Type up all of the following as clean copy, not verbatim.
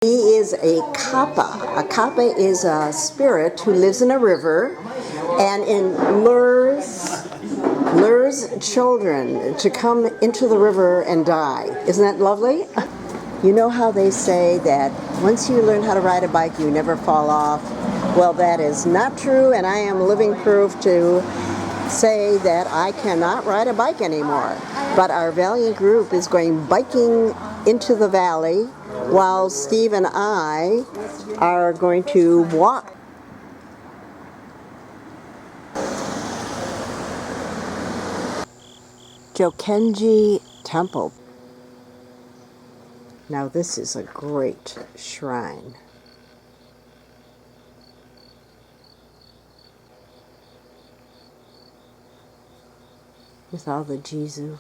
He is a kappa. A kappa is a spirit who lives in a river and lures children to come into the river and die. Isn't that lovely? You know how they say that once you learn how to ride a bike, you never fall off? Well, that is not true, and I am living proof to say that I cannot ride a bike anymore. But our valiant group is going biking into the valley while Steve and I are going to walk. Jokenji Temple. Now this is a great shrine. With all the Jizu.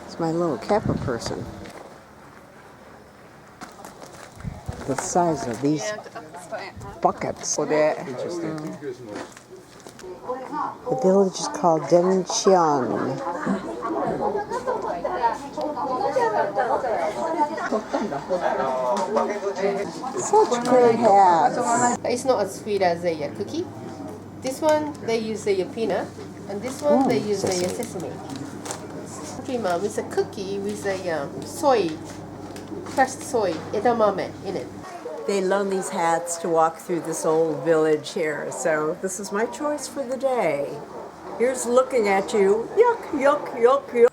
It's my little kappa person. The size of these buckets. Interesting. The village is called Dencheon. Such great hats. It's not as sweet as a cookie. This one they use a peanut, and this one they use a sesame. Mom, it's a cookie with a soy, crushed soy, edamame in it. They loan these hats to walk through this old village here, so this is my choice for the day. Here's looking at you. Yuck, yuck, yuck, yuck.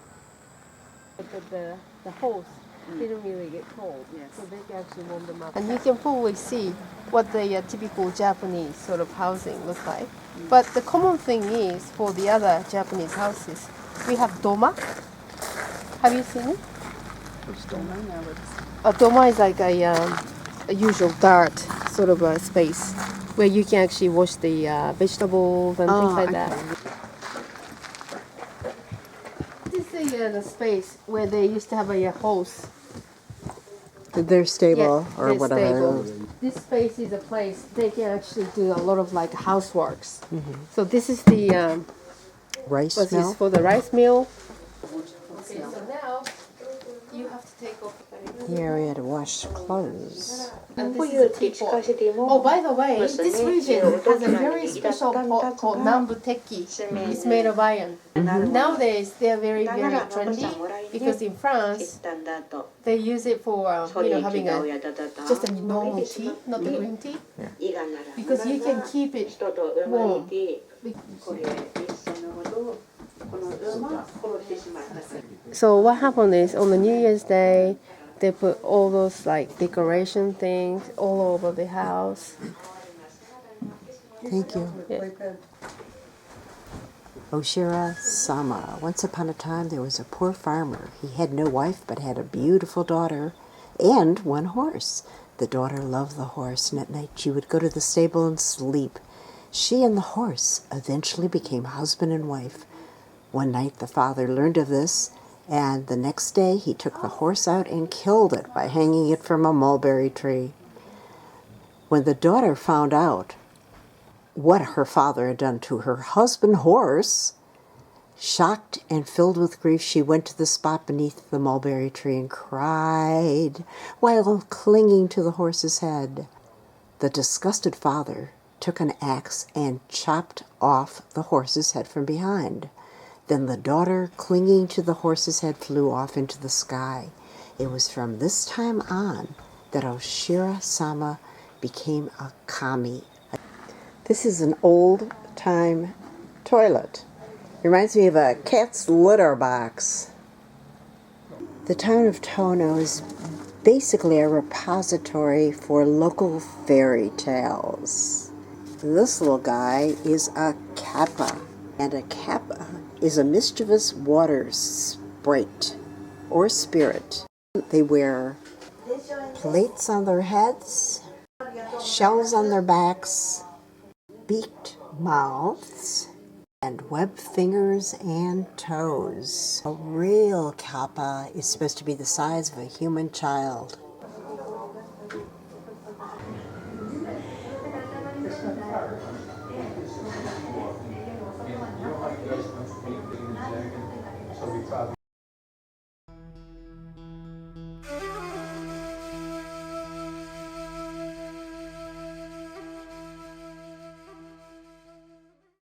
The holes didn't really get cold, so they can actually warm them up. And you can probably see what the typical Japanese sort of housing looks like. But the common thing is, for the other Japanese houses, we have doma. Have you seen it? What's doma? A doma is like a usual dirt sort of a space where you can actually wash the vegetables and things like that. This is the space where they used to have a horse. Their stable or their whatever. Stable. This space is a place they can actually do a lot of like houseworks. So this is the Rice this mill? is for the rice mill. Okay, so now you have to take off The area to wash clothes. and this is a teapot. Oh, by the way, this region has a very special pot called Nambu Teki. It's made of iron. Nowadays, they are very, very trendy because in France, they use it for having just a normal tea, not the green tea, because you can keep it warm. So what happened is on the New Year's Day, they put all those like decoration things all over the house. Thank you. Yeah. Oshirasama. Once upon a time there was a poor farmer. He had no wife but had a beautiful daughter and one horse. The daughter loved the horse, and at night she would go to the stable and sleep. She and the horse eventually became husband and wife. One night the father learned of this, and the next day he took the horse out and killed it by hanging it from a mulberry tree. When the daughter found out what her father had done to her husband horse, shocked and filled with grief, she went to the spot beneath the mulberry tree and cried while clinging to the horse's head. The disgusted father took an axe and chopped off the horse's head from behind. Then the daughter, clinging to the horse's head, flew off into the sky. It was from this time on that Oshirasama became a kami. This is an old-time toilet. It reminds me of a cat's litter box. The town of Tono is basically a repository for local fairy tales. This little guy is a kappa, and a kappa is a mischievous water sprite or spirit. They wear plates on their heads, shells on their backs, beaked mouths, and webbed fingers and toes. A real kappa is supposed to be the size of a human child. This one first.